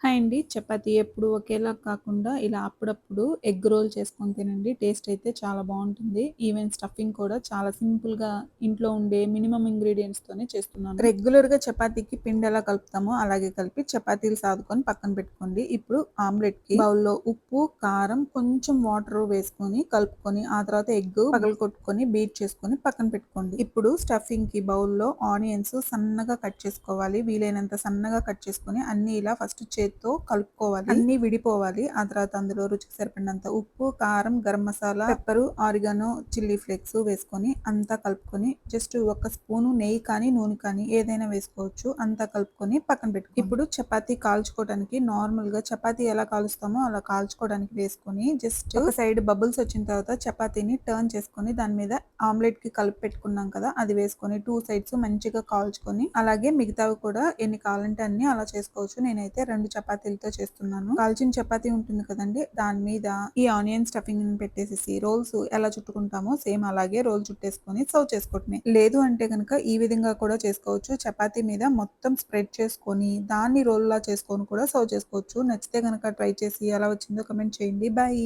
Hi అండి. చపాతీ ఎప్పుడు ఒకేలా కాకుండా ఇలా అప్పుడప్పుడు ఎగ్ రోల్ చేసుకొని తినండి. టేస్ట్ అయితే చాలా బావుంటుంది. ఈవెన్ స్టఫింగ్ కూడా చాలా సింపుల్‌గా ఇంట్లో ఉండే మినిమమ్ ఇంగ్రీడియెంట్స్‌తోనే చేస్తున్నాను. రెగ్యులర్‌గా చపాతీకి పిండి ఎలా కలుపుతామో అలాగే కలిపి చపాతీలు సాదుకొని పక్కన పెట్టుకోండి. ఇప్పుడు ఆమ్లెట్‌కి బౌల్‌లో ఉప్పు, కారం, కొంచెం వాటర్ వేసుకొని కలుపుకొని ఆ తర్వాత ఎగ్ పగలగొట్టుకొని బీట్ చేసుకొని పక్కన పెట్టుకోండి. ఇప్పుడు స్టఫింగ్‌కి బౌల్‌లో ఆనియన్స్ సన్నగా కట్ చేసుకోవాలి. వీలైనంత సన్నగా కట్ చేసుకొని అన్నీ ఇలా ఫస్ట్ చేత్తో కలుపుకోవాలి. అన్నీ విడిపోవాలి. ఆ తర్వాత అందులో రుచికి సరిపడినంత ఉప్పు, కారం, garam masala, pepper, oregano, chilli flakes వేసుకొని అంతా కలుపుకొని జస్ట్ ఒక స్పూను నెయ్యి కానీ, నూనె కానీ ఏదైనా వేసుకోవచ్చు. అంతా కలుపుకొని పక్కన పెట్టుకోండి. ఇప్పుడు చపాతీ కాల్చుకోవడానికి నార్మల్‌గా చపాతీ ఎలా కాలుస్తామో అలా కాల్చుకోవడానికి వేసుకొని జస్ట్ ఒక సైడ్ బబుల్స్ వచ్చిన తర్వాత చపాతీని టర్న్ చేసుకొని దాని మీద ఆమ్లెట్‌కి కలిపి పెట్టుకున్నాం కదా! అది వేసుకొని 2 సైడ్స్ మంచిగా కాల్చుకొని అలాగే మిగతావి కూడా ఎన్ని కావాలంటే అన్ని అలా చేసుకోవచ్చు. నేనైతే 2 చపాతీలతో చేస్తున్నాను. కాల్చిన చపాతీ ఉంటుంది కదండీ! దాని మీద ఈ ఆనియన్ స్టఫింగ్‌ని పెట్టేసేసి రోల్స్ ఎలా చుట్టుకుంటామో సేమ్ అలాగే రోల్ చుట్టేసుకొని సర్వ్ చేసుకోవటమే. లేదు అంటే గనక ఈ విధంగా కూడా చేసుకోవచ్చు. చపాతీ మీద మొత్తం స్ప్రెడ్ చేసుకొని దాన్ని రోల్‌లా చేసుకొని కూడా సర్వ్ చేసుకోవచ్చు. నచ్చితే గనక ట్రై చేసి ఎలా వచ్చిందో కామెంట్ చేయండి. బాయ్.